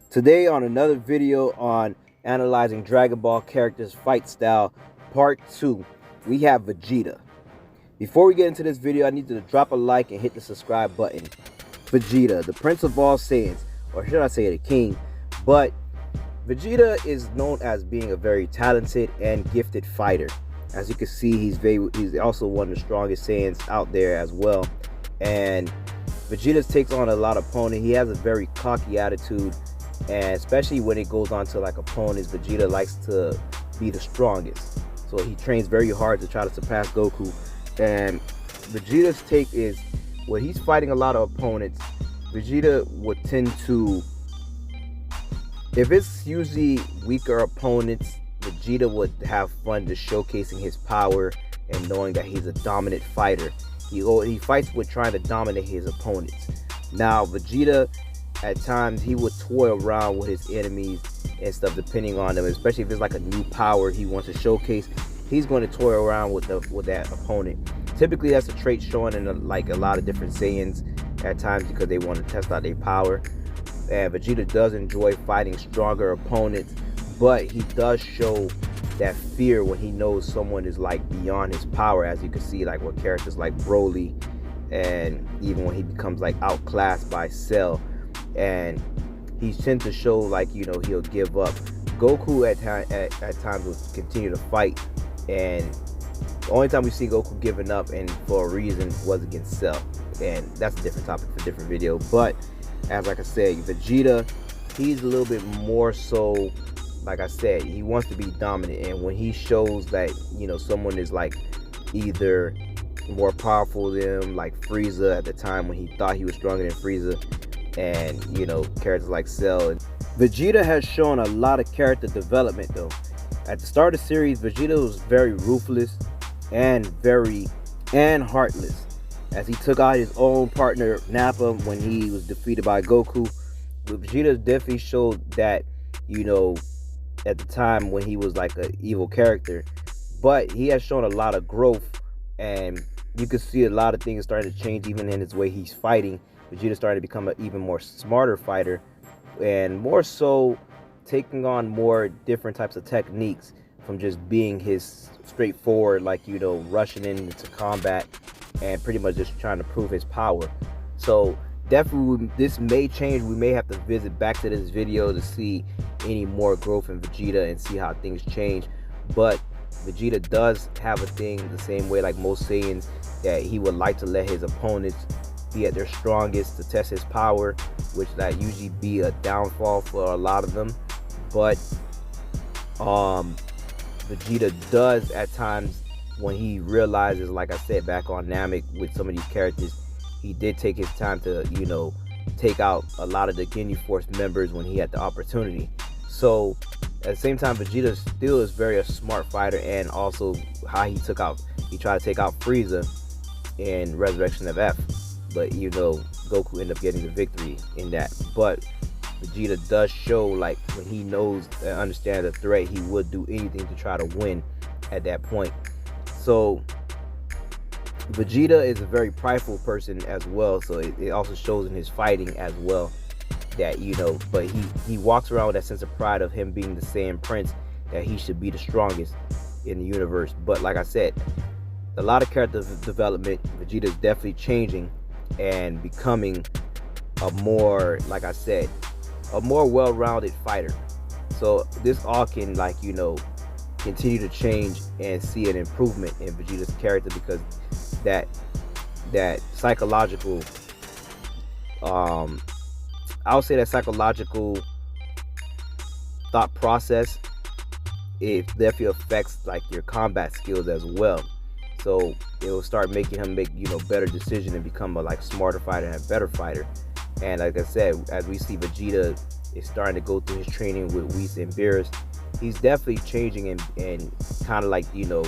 Today on another video on analyzing Dragon Ball characters fight style part 2, we have Vegeta. Before we get into this video, I need you to drop a like and hit the subscribe button. Vegeta, the prince of all Saiyans, or should I say the king, but Vegeta is known as being a very talented and gifted fighter. As you can see, he's also one of the strongest Saiyans out there as well. And Vegeta takes on a lot of opponents. He has a very cocky attitude, and especially when it goes on to like opponents, Vegeta likes to be the strongest. So he trains very hard to try to surpass Goku. And Vegeta's take is when he's fighting a lot of opponents, Vegeta would tend to, if it's usually weaker opponents, Vegeta would have fun just showcasing his power and knowing that he's a dominant fighter. He fights with trying to dominate his opponents. Now, Vegeta, at times, he would toy around with his enemies and stuff, depending on them. Especially if it's like a new power he wants to showcase, he's going to toy around with that opponent. Typically, that's a trait shown in like a lot of different Saiyans at times because they want to test out their power. And Vegeta does enjoy fighting stronger opponents, but he does show that fear when he knows someone is like beyond his power, as you can see like with characters like Broly, and even when he becomes like outclassed by Cell, and he tends to show like, you know, he'll give up. Goku at times will continue to fight, and the only time we see Goku giving up and for a reason was against Cell, and that's a different topic for a different video. But as like I said, Vegeta, he's a little bit more so, like I said, he wants to be dominant, and when he shows that, you know, someone is like either more powerful than him, like Frieza at the time when he thought he was stronger than Frieza, and, you know, characters like Cell. And Vegeta has shown a lot of character development though. At the start of the series, Vegeta was very ruthless and heartless, as he took out his own partner Nappa when he was defeated by Goku. But Vegeta definitely showed that, you know, at the time when he was like an evil character, but he has shown a lot of growth, and you can see a lot of things starting to change even in his way he's fighting. Vegeta started to become an even more smarter fighter, and more so taking on more different types of techniques from just being his straightforward, like, you know, rushing into combat and pretty much just trying to prove his power. So definitely this may change. We may have to visit back to this video to see any more growth in Vegeta and see how things change. But Vegeta does have a thing the same way like most Saiyans, that he would like to let his opponents be at their strongest to test his power, which that usually be a downfall for a lot of them. But Vegeta does at times, when he realizes, like I said back on Namek with some of these characters, he did take his time to, you know, take out a lot of the Ginyu Force members when he had the opportunity. So at the same time, Vegeta still is very a smart fighter, and also how he tried to take out Frieza in Resurrection of F, but, you know, Goku ended up getting the victory in that. But Vegeta does show like when he knows and understands the threat, he would do anything to try to win at that point. So Vegeta is a very prideful person as well, so it also shows in his fighting as well, that, you know, but he walks around with that sense of pride of him being the Saiyan Prince, that he should be the strongest in the universe. But like I said, a lot of character development, Vegeta is definitely changing and becoming a more, like I said, a more well-rounded fighter. So this all can, like, you know, continue to change and see an improvement in Vegeta's character, because that psychological, I would say that psychological thought process, it definitely affects like your combat skills as well. So it will start making him make, you know, better decisions and become a like smarter fighter and a better fighter. And like I said, as we see Vegeta is starting to go through his training with Whis and Beerus, he's definitely changing and kind of like, you know,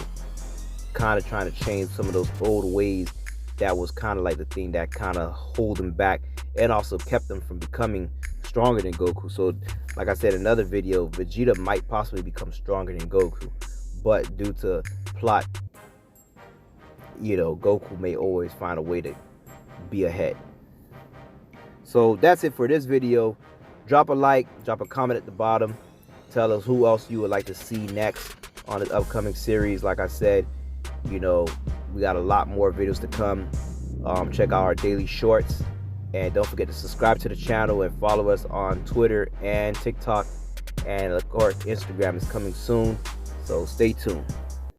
kind of trying to change some of those old ways that was kind of like the thing that kind of hold him back and also kept him from becoming stronger than Goku. So like I said in another video, Vegeta might possibly become stronger than Goku, but due to plot, you know, Goku may always find a way to be ahead. So that's it for this video. drop a like, drop a comment at the bottom. Tell us who else you would like to see next on this upcoming series. Like I said, you know, we got a lot more videos to come. Check out our daily shorts, and don't forget to subscribe to the channel and follow us on Twitter and TikTok, and of course Instagram is coming soon, so stay tuned.